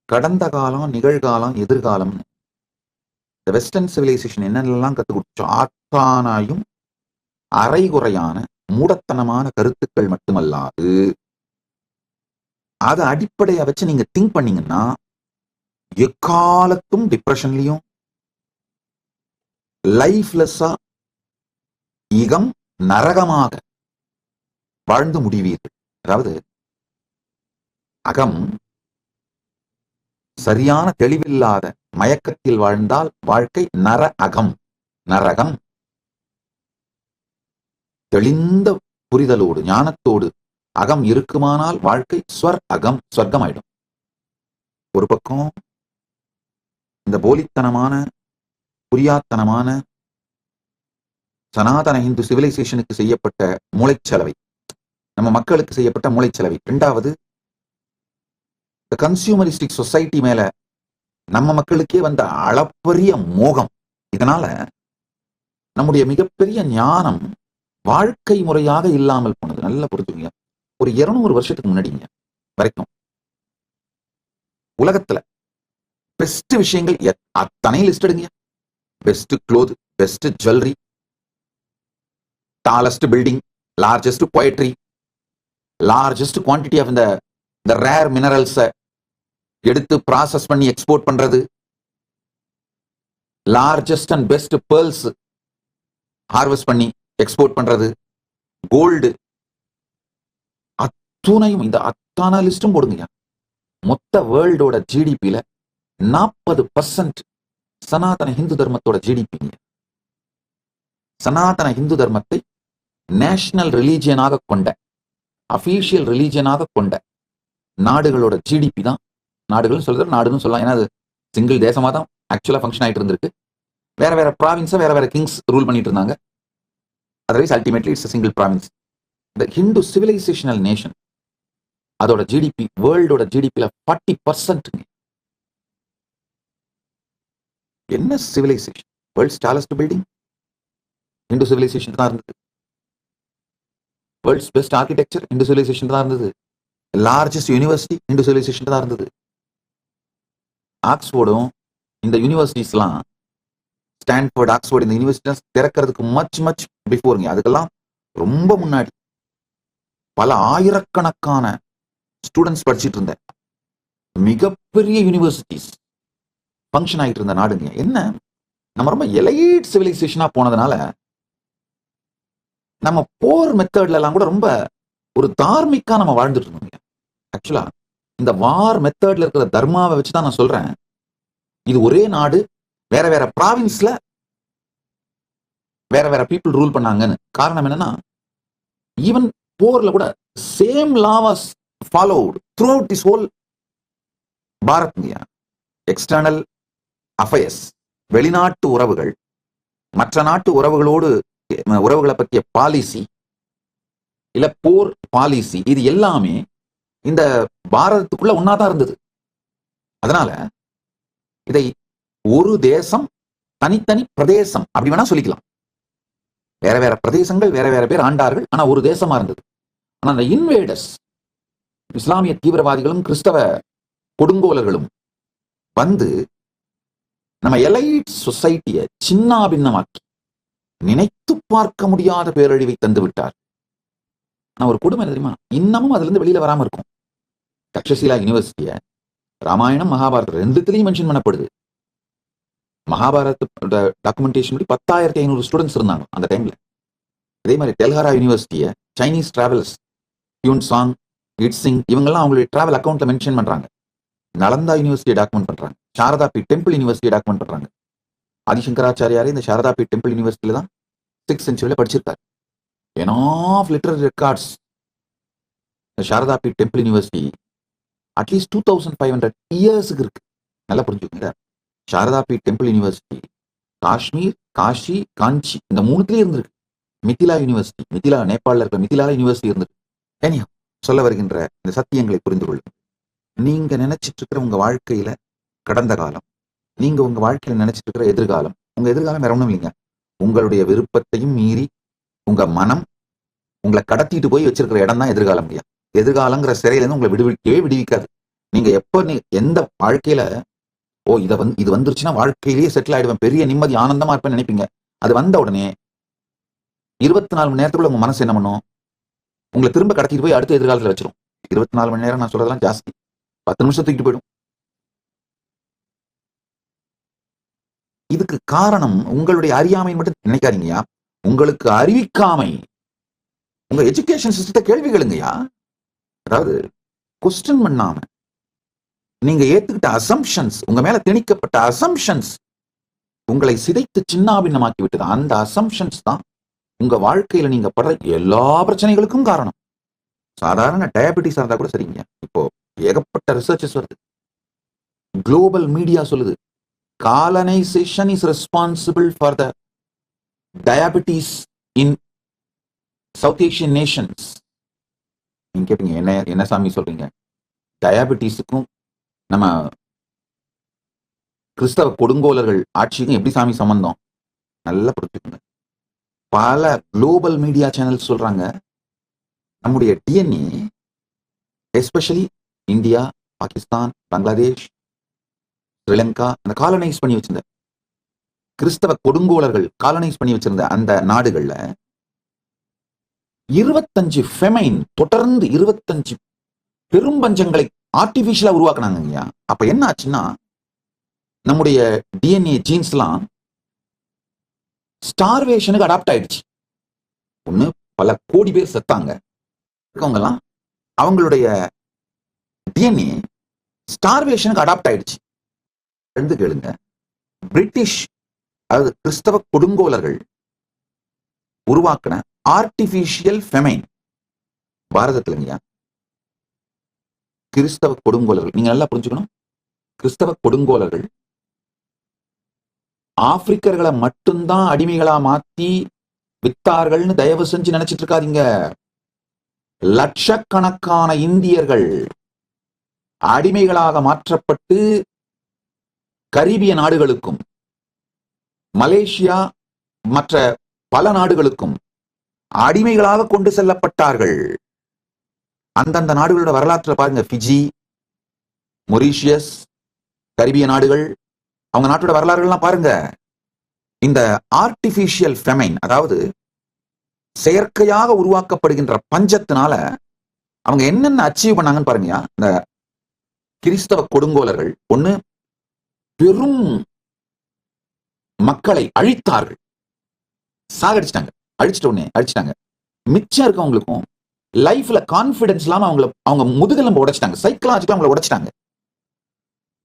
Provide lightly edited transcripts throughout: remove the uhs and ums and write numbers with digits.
கடந்த காலம், நிகழ்காலம், எதிர்காலம். இந்த வெஸ்டர்ன் சிவிலைசேஷன் என்னென்னலாம் கற்றுக் கொடுத்துச்சோ ஆத்தானாயும் அரைகுறையான மூடத்தனமான கருத்துக்கள் மட்டுமல்லாது அதை அடிப்படையா வச்சு நீங்க திங்க் பண்ணீங்கன்னா எக்காலத்தும் டிப்ரெஷன்லயும் லைஃப்லெஸ்ஸா இகம் நரகமாக வாழ்ந்து முடிவீர்கள். அதாவது அகம் சரியான தெளிவில்லாத மயக்கத்தில் வாழ்ந்தால் வாழ்க்கை நரகம். தெளிந்த புரிதலோடு ஞானத்தோடு அகம் இருக்குமானால் வாழ்க்கை சொர்க்கம் ஆயிடும். ஒரு பக்கம் இந்த போலித்தனமான புரியாத்தனமான சனாதன இந்து சிவிலைசேஷனுக்கு செய்யப்பட்ட மூளைச்சலவை, நம்ம மக்களுக்கு செய்யப்பட்ட மூளைச்சலவை. இரண்டாவது, இந்த கன்சியூமரிஸ்டிக் சொசைட்டி மேல நம்ம மக்களுக்கே வந்த அளப்பரிய மோகம். இதனால நம்முடைய மிகப்பெரிய ஞானம் வாழ்க்கை முறையாக இல்லாமல் போனது. நல்லா புரிஞ்சுங்க. ஒரு 200 வருஷத்துக்கு முன்னாடிங்க வரைக்கும் உலகத்துல பெஸ்ட் விஷயங்கள் அத்தனை லிஸ்ட் எடுங்க. Best cloth, best jewellery, tallest building, largest poetry, largest quantity of இந்த ரேர் மினரல்ஸை எடுத்து ப்ராசஸ் பண்ணி எக்ஸ்போர்ட் பண்றது, largest and best pearls harvest பண்ணி எக்ஸ்போர்ட் பண்றது, கோல்டு, அத்துணையும் இந்த அத்தான லிஸ்டும் போடுங்க. மொத்த வேர்ல்டோட ஜிடிபியில 40% சனாதன இந்து தர்மத்தோட ஜிடிபி. சனாதன இந்து தர்மத்தை நேஷனல் ரிலீஜியனாக கொண்ட, அபிஷியல் ரிலீஜியனாக கொண்ட நாடுகளோட ஜிடிபி தான். நாடுகள் சொல்றது நாடுன்னு சொல்லலாம், ஏன்னா அது சிங்கிள் தேசமா தான் ஆக்சுவலா ஃபங்க்ஷன் ஆயிட்டு இருந்திருக்கு. வேற வேற ப்ராவின்ஸை வேற வேற கிங்ஸ் ரூல் பண்ணிட்டு இருந்தாங்க. Otherwise ultimately it's single province. இந்த ஹிந்து சிவிலைசேஷனல் நேஷன் அதோட ஜிடிபி வேர்ல்டோட ஜிடிபியில 40%. என்ன civilisation? World's tallest building Hindu civilisation தான் இருந்தது. World's best architecture Hindu civilisation தான் இருந்தது. லார்ஜஸ்ட் யூனிவர்சிட்டி இந்து சிவிலைசேஷன் தான் இருந்தது. ஆக்ஸ்போர்டும் இந்த யூனிவர்சிட்டிஸ்லாம், ஸ்டான்ஃபோர்ட், ஆக்ஸ்போர்ட், இந்த யூனிவர்சிட்டிஸ் திறக்கிறதுக்கு மச் பிஃபோருங்க. அதுக்கெல்லாம் ரொம்ப முன்னாடி பல ஆயிரக்கணக்கான ஸ்டூடெண்ட்ஸ் படிச்சுட்டு இருந்த மிகப்பெரிய யூனிவர்சிட்டிஸ் ஃபங்க்ஷன் ஆகிட்டு இருந்த நாடுங்க. என்ன, நம்ம ரொம்ப எலைட் சிவிலைசேஷனா போனதுனால நம்ம போர் மெத்தட்ல எல்லாம் கூட ரொம்ப ஒரு தார்மிக்கா நம்ம வாழ்ந்துட்டு இருந்தோம். ஆக்சுவலா இந்த வார் மெத்தட்ல இருக்கிற தர்மாவை வச்சுதான் நான் சொல்றேன், இது ஒரே நாடு, வேற வேற ப்ராவின்ஸ்ல வேற வேற பீப்புள் ரூல் பண்ணாங்கன்னு. காரணம் என்னன்னா, ஈவன் போர்ல கூட same law was followed throughout this whole Bharat. External affairs, வெளிநாட்டு உறவுகள், மற்ற நாட்டு உறவுகளை பற்றிய பாலிசி, இல்ல போர் பாலிசி, இது எல்லாமே இந்த பாரதத்துக்குள்ள ஒன்னாதான் இருந்தது. அதனால இதை ஒரு தேசம், தனித்தனி பிரதேசம் அப்படி வேணா சொல்லிக்கலாம். வேற வேற பிரதேசங்கள், வேற வேற பேர் ஆண்டார்கள், ஆனா ஒரு தேசமா இருந்தது. ஆனா அந்த இன்வேடர்ஸ், இஸ்லாமிய தீவிரவாதிகளும் கிறிஸ்தவ கொடுங்கோலர்களும் வந்து நம்ம எலைட் சொசைட்டியை சின்னாபின்னமாக்கி நினைத்து பார்க்க முடியாத பேரழிவை தந்து விட்டார். நான் ஒரு கொடுமை தெரியுமா, இன்னமும் அதுல இருந்து வெளியில வராம இருக்கும். தக்ஷசீலா யூனிவர்சிட்டிய ராமாயணம், மகாபாரதம் ரெண்டுத்திலையும் மென்ஷன் பண்ணப்படுது. மகாபாரத டாக்குமெண்டேஷன் படி 10,500 ஸ்டூடெண்ட்ஸ் இருந்தாங்க அந்த டைம்ல. அதே மாதிரி தெல்ஹாரா யூனிவர்சிட்டிய Chinese travels, Hiuen Tsang, I-tsing, இவங்கெல்லாம் அவங்களுடைய டிராவல் அக்கௌண்ட்ல மென்ஷன் பண்றாங்க. நலந்தா யூனிவர்சிட்டியை டாக்குமெண்ட் பண்றாங்க. சாரதா பீட் டெம்பிள் யூனிவர்சிட்டியை டாக்குமெண்ட் பண்றாங்க. ஆதிசங்கராச்சாரியாரே இந்த சாரதா பீட் டெம்பிள் யூனிவர்சிட்டியில தான் 6th century படிச்சிருக்காரு. Of literary records. Sharada Peeth temple university at least 2500 இயர்ஸுக்கு இருக்கு. நல்லா புரிஞ்சுக்கோங்க. சாரதா பீட் டெம்பிள் யூனிவர்சிட்டி காஷ்மீர், காஷி, காஞ்சி இந்த 3த்துலயே இருந்திருக்கு. மிதிலா யூனிவர்சிட்டி, மிதிலா நேபாளில் இருக்கிற மிதிலா யூனிவர்சிட்டி இருந்திருக்கு. ஏனியா சொல்ல வருகின்ற இந்த சத்தியங்களை புரிந்து கொள்ளும். நீங்க நினைச்சிட்டு இருக்கிற உங்க வாழ்க்கையில கடந்த காலம், நீங்க உங்க வாழ்க்கையில நினைச்சிட்டு இருக்கிற எதிர்காலம், உங்க எதிர்காலம் வேற ஒண்ணும் இல்லைங்க. உங்களுடைய விருப்பத்தையும் மீறி உங்க மனம் உங்களை கடத்திட்டு போய் வச்சிருக்கிற இடம் தான் எதிர்காலம். எதிர்காலங்கிற சிறையில இருந்து உங்களை விடுவிக்கவே விடுவிக்காது. நீங்க எப்ப எந்த வாழ்க்கையில இது வந்துருச்சுன்னா வாழ்க்கையிலேயே செட்டில் ஆயிடுவேன், பெரிய நிம்மதி ஆனந்தமா இருப்பேன்னு நினைப்பீங்க. அது வந்த உடனே 24 மணி நேரத்துக்குள்ள உங்க மனசு என்ன பண்ணும்? உங்களை திரும்ப கடத்திட்டு போய் அடுத்த எதிர்காலத்துல வச்சிரும். 24 மணி நேரம் நான் சொல்றதெல்லாம் ஜாஸ்தி. 10 நிமிஷம் தூக்கிட்டு போயிடும். இதுக்கு காரணம் உங்களுடைய அறியாமை மட்டும் நினைக்காதீங்கயா. உங்களுக்கு அறிவிக்காமை. உங்க எஜுகேஷன் சிஸ்டத்தை கேள்வி கேளுங்கயா. அதாவது கொஸ்டின் பண்ணாம நீங்க ஏத்துக்கிட்ட அசம்ஷன்ஸ், உங்க மேல திணிக்கப்பட்ட அசம்ஷன்ஸ் உங்களை சிதைத்து சின்னாபின்னமாக்கி விட்டது. அந்த அசம்ஷன்ஸ் தான் உங்க வாழ்க்கையில நீங்க படுற எல்லா பிரச்சனைகளுக்கும் காரணம். சாதாரண டயபெட்டிஸ் இருந்தா கூட சரிங்க. இப்போ ஏகப்பட்ட ரிசர்ச்சஸ் வருது. குளோபல் மீடியா சொல்லுது, colonisation is responsible for the diabetes in South Asian Nations. நீங்க கேப்பீங்க, என்ன சாமி சொல்றீங்க? டயபெட்டிஸுக்கும் நம்ம கிறிஸ்தவ கொடுங்கோலர்கள் ஆட்சிக்கும் எப்படி சாமி சம்பந்தம்? நல்லா புரிஞ்சுக்கோங்க. பல குளோபல் மீடியா சேனல்ஸ் சொல்றாங்க, நம்முடைய DNA especially India, Pakistan, Bangladesh, Sri Lanka, அந்த காலனைஸ் பண்ணி வச்சிருந்த கிறிஸ்தவ கொடுங்கோலர்கள் காலனைஸ் பண்ணி வச்சிருந்த அந்த நாடுகள்ல 25 ஃபெமைன், தொடர்ந்து 25 பெரும் பஞ்சங்களை ஆர்டிபிஷியலா உருவாக்குனாங்க. அப்ப என்ன ஆச்சுன்னா, நம்முடைய டிஎன்ஏ ஜீன்ஸ்லாம் ஸ்டார்வேஷனுக்கு அடாப்ட் ஆயிடுச்சு. ஒண்ணு, பல கோடி பேர் செத்தாங்க. இருக்கவங்கலாம் அவங்களுடைய டிஎன்ஏ ஸ்டார்வேஷனுக்கு அடாப்ட் ஆயிடுச்சு. ரெண்டு கேளுங்க, பிரிட்டிஷ் அதாவது கிறிஸ்தவ கொடுங்கோலர்கள் உருவாக்கின ஆர்டிபிஷியல் ஃபெமைன் பாரதத்துலங்கயா. கிறிஸ்தவ கொடுங்கோலர்கள், நீங்க நல்லா புரிஞ்சுக்கணும், கிறிஸ்தவ கொடுங்கோலர்கள் ஆப்பிரிக்கர்களை மட்டும்தான் அடிமைகளா மாத்தி வித்தார்கள்னு தயவு செஞ்சு நினைச்சிட்டு இருக்காதீங்க. லட்சக்கணக்கான இந்தியர்கள் அடிமைகளாக மாற்றப்பட்டு கரீபிய நாடுகளுக்கும் மலேசியா மற்ற பல நாடுகளுக்கும் அடிமைகளாக கொண்டு செல்லப்பட்டார்கள். அந்தந்த நாடுகளோட வரலாற்றை பாருங்க. பிஜி, மொரீஷியஸ், கரீபிய நாடுகள், அவங்க நாட்டோட வரலாறுகள்லாம் பாருங்க. இந்த ஆர்டிபிஷியல் ஃபெமைன், அதாவது செயற்கையாக உருவாக்கப்படுகின்ற பஞ்சத்தினால அவங்க என்னென்ன அச்சீவ் பண்ணாங்கன்னு பாருங்க. இந்த கிறிஸ்தவ கொடுங்கோலர்கள் ஒண்ணு, பெரும் மக்களை அழித்தார்கள், சாகடிச்சிட்டாங்க. அழிச்சிட்டாங்க. மிச்சம் இருக்கவங்களுக்கும் லைஃப்ல கான்பிடன்ஸ் இல்லாம அவங்க முதுகெலும்பு உடைச்சிட்டாங்க, சைக்கலாஜிக்கலா அவங்களை உடைச்சிட்டாங்க.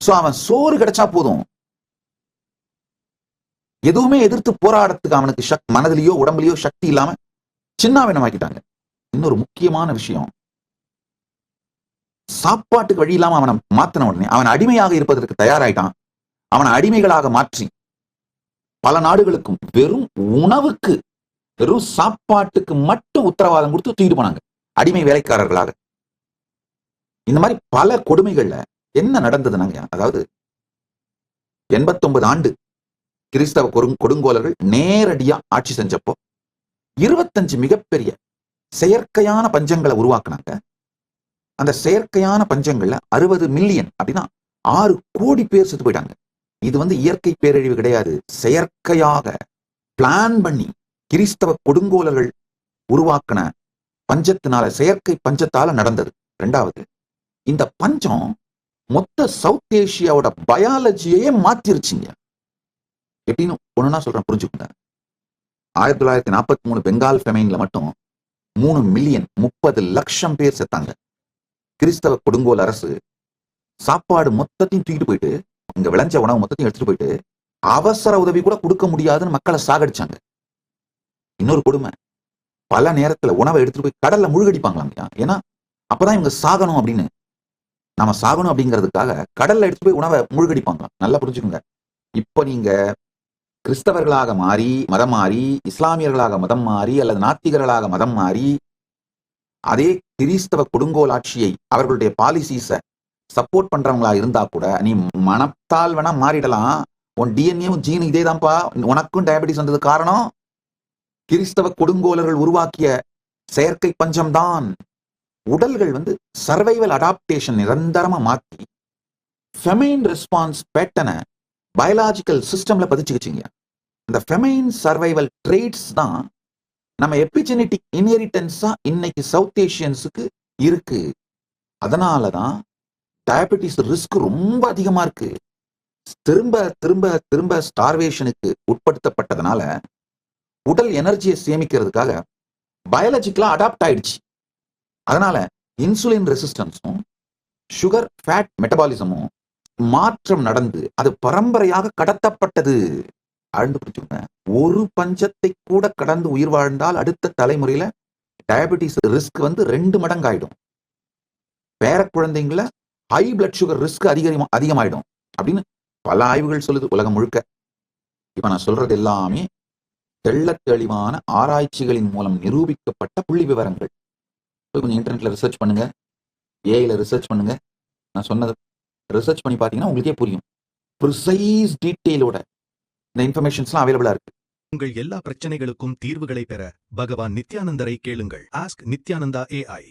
சோ அவன் சோறு கிடைச்சா போதும், எதுவுமே எதிர்த்து போராடத்துக்கு அவனுக்கு மனதிலேயோ உடம்புலயோ சக்தி இல்லாம சின்னாவினமாக்கிட்டாங்க. இன்னொரு முக்கியமான விஷயம், சாப்பாட்டுக்கு வழி இல்லாம அவனை மாத்தின உடனே அவன் அடிமையாக இருப்பதற்கு தயாராயிட்டான். அவனை அடிமைகளாக மாற்றி பல நாடுகளுக்கும் வெறும் உணவுக்கு, வெறும் சாப்பாட்டுக்கு மட்டும் உத்தரவாதம் கொடுத்து தூக்கிட்டு போனாங்க, அடிமை வேலைக்காரர்களாக. இந்த மாதிரி பல கொடுமைகள்ல என்ன நடந்ததுனாங்க, அதாவது 89 ஆண்டு கிறிஸ்தவ கொடுங்கோலர்கள் நேரடியா ஆட்சி செஞ்சப்போ 25 மிகப்பெரிய செயற்கையான பஞ்சங்களை உருவாக்குனாங்க. அந்த செயற்கையான பஞ்சங்கள்ல 60 மில்லியன், அப்படின்னா 6 கோடி பேர் செத்து போயிட்டாங்க. இது இயற்கை பேரழிவு கிடையாது, செயற்கையாக பிளான் பண்ணி கிறிஸ்தவ கொடுங்கோலர்கள் உருவாக்கின பஞ்சத்தினால, செயற்கை பஞ்சத்தால நடந்தது. ரெண்டாவது, இந்த பஞ்சம் மொத்த சவுத் ஏசியாவோட பயாலஜியே மாத்திருச்சுங்க. எப்படின்னு ஒண்ணுன்னா சொல்றேன், புரிஞ்சுக்கோங்க. 1943 பெங்கால் ஃபெமைன்ல மட்டும் 3 மில்லியன் 30 லட்சம் பேர் செத்தாங்க. கிறிஸ்தவ கொடுங்கோல் அரசு சாப்பாடு மொத்தத்தையும் தூக்கிட்டு போயிட்டு, இங்க விளைஞ்ச உணவு மொத்தத்தையும் எடுத்துட்டு போயிட்டு அவசர உதவி கூட கொடுக்க முடியாதுன்னு மக்களை சாகடிச்சாங்க. இன்னொரு கொடுமை, பல நேரத்துல உணவை எடுத்துட்டு போய் கடல்ல முழுகடிப்பாங்களாம். ஏன்னா அப்பதான் இவங்க சாகணும் அப்படின்னு, நாம சாகணும் அப்படிங்கிறதுக்காக கடல்ல எடுத்துட்டு போய் உணவை முழுகடிப்பாங்களாம். நல்லா புரிஞ்சுக்கோங்க. இப்ப நீங்க கிறிஸ்தவர்களாக மாறி மதம் மாறி, இஸ்லாமியர்களாக மதம் மாறி, அல்லது நாத்திகர்களாக மதம் மாறி, அதே கிறிஸ்தவ கொடுங்கோல் ஆட்சியை அவர்களுடைய பாலிசிஸ சப்போர்ட் பண்றவங்களா இருந்தா கூட நீ மனத்தால் வேணா மாறிடலாம். உன் டிஎன்ஏவும் ஜீன் இதே தான்ப்பா, உனக்கும் டயபெட்டிஸ் வந்தது காரணம் கிறிஸ்தவ கொடுங்கோலர்கள் உருவாக்கிய செயற்கை பஞ்சம்தான். உடல்கள் வந்து சர்வைவல் அடாப்டேஷன் நிரந்தரமா மாத்தி ஃபெமைன் ரெஸ்பான்ஸ் பேட்டனை பயாலாஜிக்கல் சிஸ்டம்ல பதிச்சுக்கிச்சிங்க. இந்த ஃபெமைன் சர்வைவல் ட்ரேட்ஸ் தான் நம்ம எபிஜெனட்டிக் இன்ஹெரிட்டன்ஸா இன்னைக்கு சவுத் ஏஷியன்ஸுக்கு இருக்கு. அதனாலதான் டயபெட்டிஸ் ரிஸ்க் ரொம்ப அதிகமா இருக்கு. திரும்ப திரும்ப திரும்ப ஸ்டார்வேஷனுக்கு உட்படுத்தப்பட்டதுனால உடல் எனர்ஜியை சேமிக்கிறதுக்காக பயாலஜிக்கலா அடாப்ட் ஆயிடுச்சு. அதனால இன்சுலின் ரெசிஸ்டன்ஸும் சுகர் ஃபேட் மெட்டபாலிசமும் மாற்றம் நடந்து அது பரம்பரையாக கடத்தப்பட்டது. ஆழ்ந்து பிடிச்சுங்க. ஒரு பஞ்சத்தை கூட கடந்து உயிர் வாழ்ந்தால் அடுத்த தலைமுறையில டயபெட்டிஸ் ரிஸ்க் வந்து 2 மடங்கு ஆயிடும். பேர குழந்தைங்கள ஹை பிளட் சுகர் ரிஸ்க் அதிகமாயிடும் அப்படின்னு பல ஆய்வுகள் சொல்லுது உலகம் முழுக்க. இப்ப நான் சொல்றது எல்லாமே தெள்ளத் தெளிவான ஆராய்ச்சிகளின் மூலம் நிரூபிக்கப்பட்ட புள்ளி விவரங்கள். கொஞ்சம் இன்டர்நெட்ல ரிசர்ச் பண்ணுங்க, ஏஐல ரிசர்ச் பண்ணுங்க. நான் சொன்னது ரிசர்ச் பண்ணி பார்த்தீங்கன்னா உங்களுக்கே புரியும். ப்ரிசைஸ் டீட்டெயிலோட இந்த இன்ஃபர்மேஷன்ஸ்லாம் அவைலபிளா இருக்கு. உங்கள் எல்லா பிரச்சனைகளுக்கும் தீர்வுகளை பெற பகவான் நித்யானந்தரை கேளுங்கள். Ask Nithyananda AI.